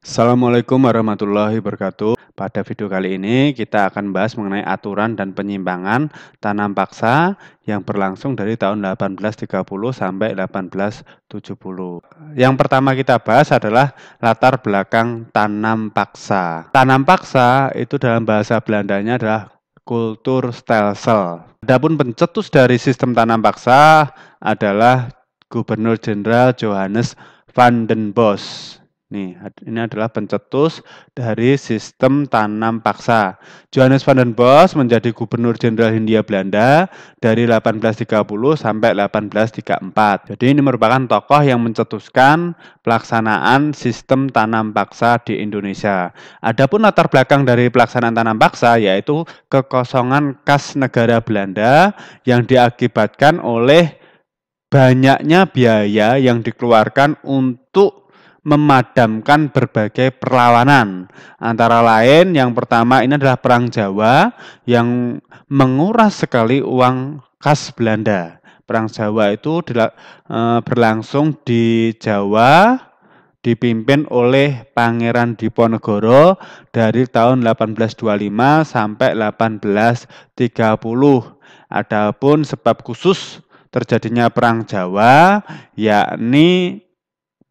Assalamualaikum warahmatullahi wabarakatuh. Pada video kali ini kita akan bahas mengenai aturan dan penyimpangan tanam paksa yang berlangsung dari tahun 1830 sampai 1870. Yang pertama kita bahas adalah latar belakang tanam paksa. Tanam paksa itu dalam bahasa Belandanya adalah kulturstelsel. Adapun pencetus dari sistem tanam paksa adalah Gubernur Jenderal Johannes van den Bos. Nih, ini adalah pencetus dari sistem tanam paksa. Johannes van den Bos menjadi Gubernur Jenderal Hindia Belanda dari 1830 sampai 1834. Jadi ini merupakan tokoh yang mencetuskan pelaksanaan sistem tanam paksa di Indonesia. Adapun latar belakang dari pelaksanaan tanam paksa yaitu kekosongan kas negara Belanda yang diakibatkan oleh banyaknya biaya yang dikeluarkan untuk memadamkan berbagai perlawanan. Antara lain yang pertama ini adalah Perang Jawa yang menguras sekali uang kas Belanda. Perang Jawa itu berlangsung di Jawa, dipimpin oleh Pangeran Diponegoro dari tahun 1825 sampai 1830. Adapun sebab khusus terjadinya Perang Jawa yakni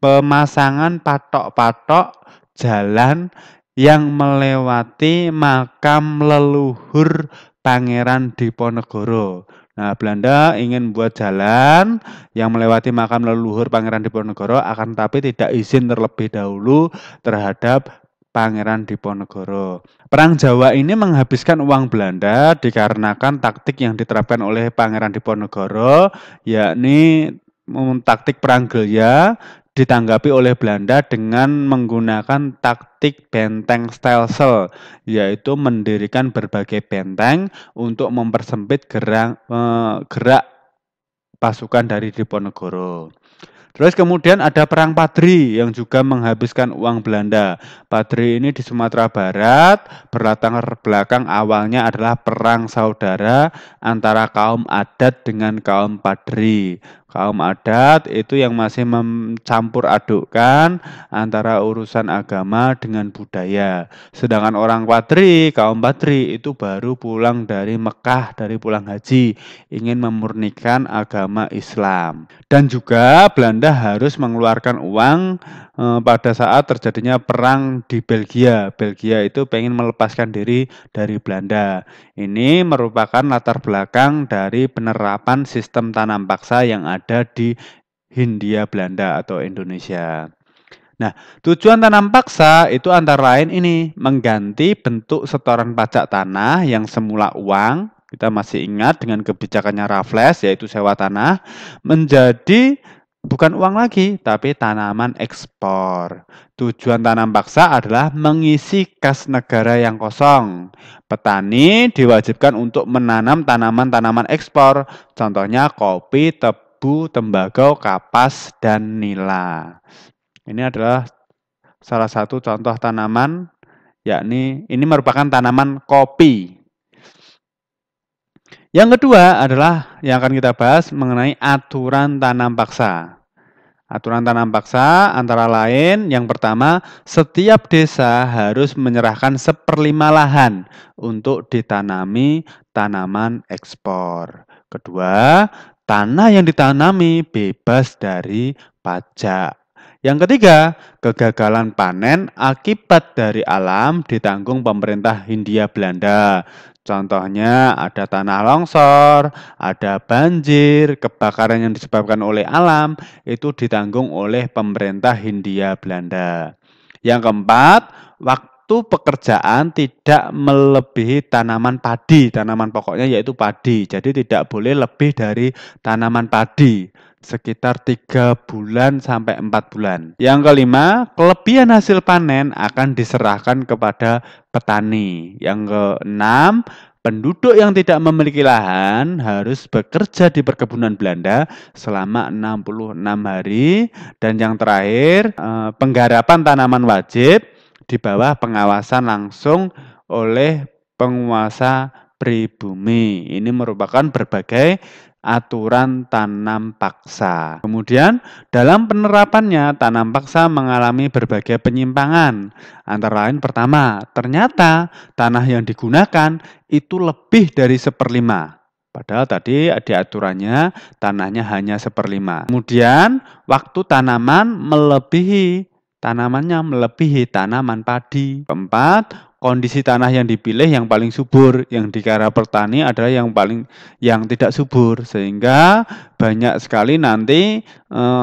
pemasangan patok-patok jalan yang melewati makam leluhur Pangeran Diponegoro. Nah, Belanda ingin membuat jalan yang melewati makam leluhur Pangeran Diponegoro, akan tapi tidak izin terlebih dahulu terhadap Pangeran Diponegoro. Perang Jawa ini menghabiskan uang Belanda dikarenakan taktik yang diterapkan oleh Pangeran Diponegoro, yakni taktik perang gerilya ditanggapi oleh Belanda dengan menggunakan taktik benteng stelsel, yaitu mendirikan berbagai benteng untuk mempersempit gerak pasukan dari Diponegoro. Terus kemudian ada Perang Padri yang juga menghabiskan uang Belanda. Padri ini di Sumatera Barat, berlatar belakang awalnya adalah perang saudara antara kaum adat dengan kaum Padri. Kaum adat itu yang masih mencampur adukkan antara urusan agama dengan budaya. Sedangkan orang Padri, kaum Padri itu baru pulang dari Mekah, dari pulang haji, ingin memurnikan agama Islam. Dan juga Belanda harus mengeluarkan uang pada saat terjadinya perang di Belgia. Belgia itu pengen melepaskan diri dari Belanda. Ini merupakan latar belakang dari penerapan sistem tanam paksa yang ada di Hindia Belanda atau Indonesia. Nah, tujuan tanam paksa itu antara lain ini, mengganti bentuk setoran pajak tanah yang semula uang, kita masih ingat dengan kebijakannya Raffles yaitu sewa tanah, menjadi bukan uang lagi, tapi tanaman ekspor. Tujuan tanam paksa adalah mengisi kas negara yang kosong. Petani diwajibkan untuk menanam tanaman-tanaman ekspor, contohnya kopi, tebu, tembakau, kapas, dan nila. Ini adalah salah satu contoh tanaman, yakni ini merupakan tanaman kopi. Yang kedua adalah yang akan kita bahas mengenai aturan tanam paksa. Aturan tanam paksa antara lain yang pertama, setiap desa harus menyerahkan 1/5 lahan untuk ditanami tanaman ekspor. Kedua, tanah yang ditanami bebas dari pajak. Yang ketiga, kegagalan panen akibat dari alam ditanggung pemerintah Hindia Belanda. Contohnya ada tanah longsor, ada banjir, kebakaran yang disebabkan oleh alam, itu ditanggung oleh pemerintah Hindia Belanda. Yang keempat, waktu pekerjaan tidak melebihi tanaman padi, tanaman pokoknya yaitu padi. Jadi tidak boleh lebih dari tanaman padi, sekitar 3 bulan sampai 4 bulan. Yang kelima, kelebihan hasil panen akan diserahkan kepada petani. Yang keenam, penduduk yang tidak memiliki lahan harus bekerja di perkebunan Belanda selama 66 hari. Dan yang terakhir, penggarapan tanaman wajib di bawah pengawasan langsung oleh penguasa pribumi. Ini merupakan berbagai aturan tanam paksa. Kemudian dalam penerapannya tanam paksa mengalami berbagai penyimpangan. Antara lain pertama, ternyata tanah yang digunakan itu lebih dari 1/5. Padahal tadi di aturannya tanahnya hanya 1/5. Kemudian waktu tanamannya melebihi tanaman padi. Keempat, kondisi tanah yang dipilih yang paling subur, yang dikira petani adalah yang tidak subur, sehingga banyak sekali nanti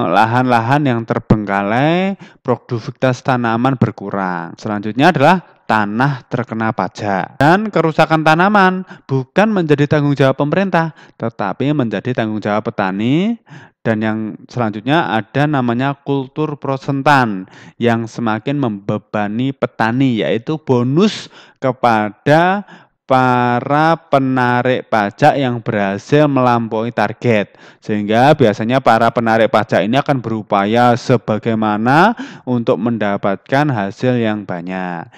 lahan-lahan yang terbengkalai, produktivitas tanaman berkurang. Selanjutnya adalah tanah terkena pajak. Dan kerusakan tanaman bukan menjadi tanggung jawab pemerintah, tetapi menjadi tanggung jawab petani. Dan yang selanjutnya ada namanya kultur prosentan yang semakin membebani petani, yaitu bonus kepada para penarik pajak yang berhasil melampaui target. Sehingga biasanya para penarik pajak ini akan berupaya sebagaimana untuk mendapatkan hasil yang banyak.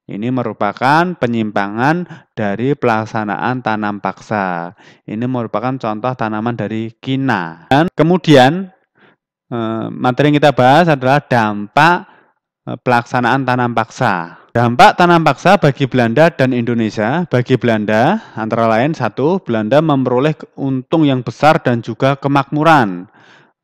Ini merupakan penyimpangan dari pelaksanaan tanam paksa. Ini merupakan contoh tanaman dari kina. Dan kemudian materi yang kita bahas adalah dampak pelaksanaan tanam paksa. Dampak tanam paksa bagi Belanda dan Indonesia. Bagi Belanda, antara lain satu, Belanda memperoleh untung yang besar dan juga kemakmuran.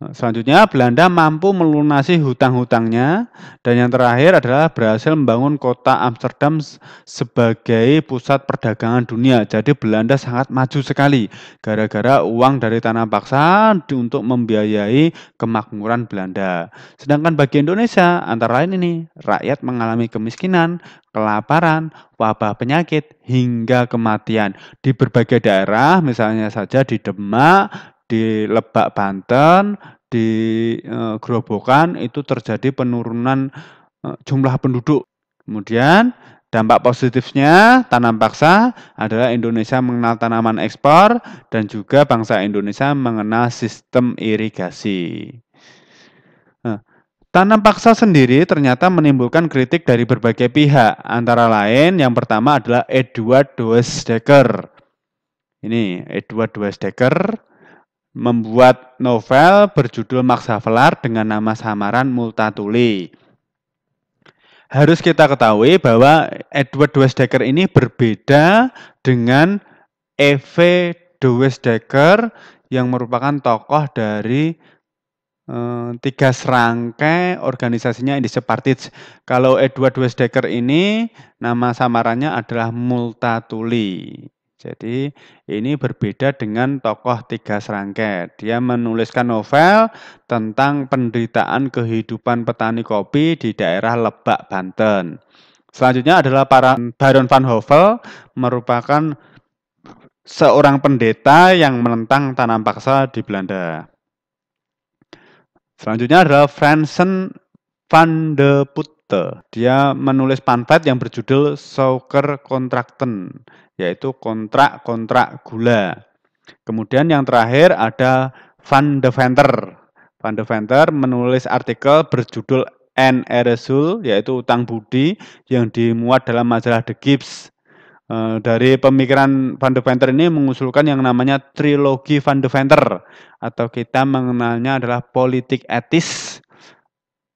Selanjutnya, Belanda mampu melunasi hutang-hutangnya, dan yang terakhir adalah berhasil membangun kota Amsterdam sebagai pusat perdagangan dunia. Jadi Belanda sangat maju sekali gara-gara uang dari tanam paksa untuk membiayai kemakmuran Belanda. Sedangkan bagi Indonesia, antara lain ini, rakyat mengalami kemiskinan, kelaparan, wabah penyakit, hingga kematian. Di berbagai daerah, misalnya saja di Demak, di Lebak Banten, di Grobogan itu terjadi penurunan jumlah penduduk. Kemudian dampak positifnya tanam paksa adalah Indonesia mengenal tanaman ekspor dan juga bangsa Indonesia mengenal sistem irigasi. Tanam paksa sendiri ternyata menimbulkan kritik dari berbagai pihak. Antara lain yang pertama adalah Edward Doesdecker. Ini Edward Doesdecker membuat novel berjudul Max Havelaar dengan nama samaran Multatuli. Harus kita ketahui bahwa Edward Doesdecker ini berbeda dengan E.V. Doesdecker yang merupakan tokoh dari 3 serangkai organisasinya Indische-Partij. Kalau Edward Doesdecker ini nama samarannya adalah Multatuli. Jadi ini berbeda dengan tokoh 3 serangkai. Dia menuliskan novel tentang penderitaan kehidupan petani kopi di daerah Lebak, Banten. Selanjutnya adalah Baron van Hove, merupakan seorang pendeta yang menentang tanam paksa di Belanda. Selanjutnya adalah Fransen van de Putte. Dia menulis pamflet yang berjudul Suikerkontrakten, yaitu kontrak-kontrak gula. Kemudian yang terakhir ada Van de Venter. Van de Venter menulis artikel berjudul N. Eresul, yaitu utang budi yang dimuat dalam majalah The Gibbs. Dari pemikiran Van de Venter ini mengusulkan yang namanya trilogi Van de Venter, atau kita mengenalnya adalah politik etis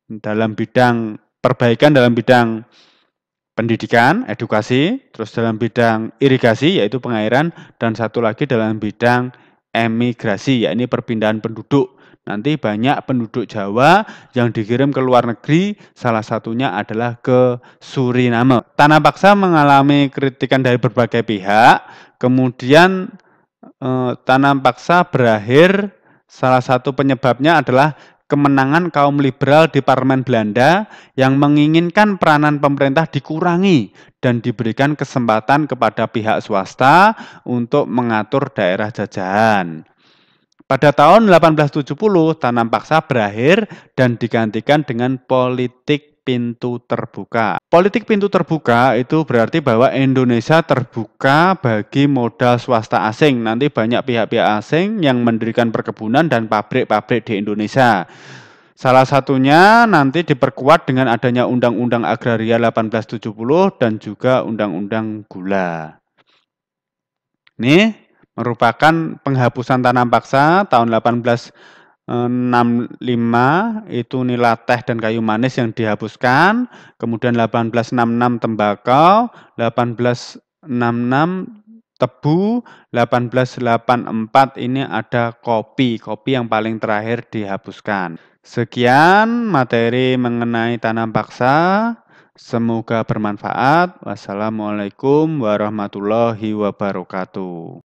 dalam bidang perbaikan dalam bidang pendidikan, edukasi, terus dalam bidang irigasi yaitu pengairan, dan satu lagi dalam bidang emigrasi, yakni perpindahan penduduk. Nanti banyak penduduk Jawa yang dikirim ke luar negeri, salah satunya adalah ke Suriname. Tanam paksa mengalami kritikan dari berbagai pihak, kemudian tanam paksa berakhir, salah satu penyebabnya adalah kemenangan kaum liberal di parlemen Belanda yang menginginkan peranan pemerintah dikurangi dan diberikan kesempatan kepada pihak swasta untuk mengatur daerah jajahan. Pada tahun 1870, tanam paksa berakhir dan digantikan dengan politik pintu terbuka. Politik pintu terbuka itu berarti bahwa Indonesia terbuka bagi modal swasta asing. Nanti banyak pihak-pihak asing yang mendirikan perkebunan dan pabrik-pabrik di Indonesia. Salah satunya nanti diperkuat dengan adanya Undang-Undang Agraria 1870 dan juga Undang-Undang Gula. Ini merupakan penghapusan tanam paksa tahun 1865 itu nilai teh dan kayu manis yang dihapuskan, kemudian 1866 tembakau, 1866 tebu, 1884 ini ada kopi, kopi yang paling terakhir dihapuskan. Sekian materi mengenai tanam paksa, semoga bermanfaat. Wassalamualaikum warahmatullahi wabarakatuh.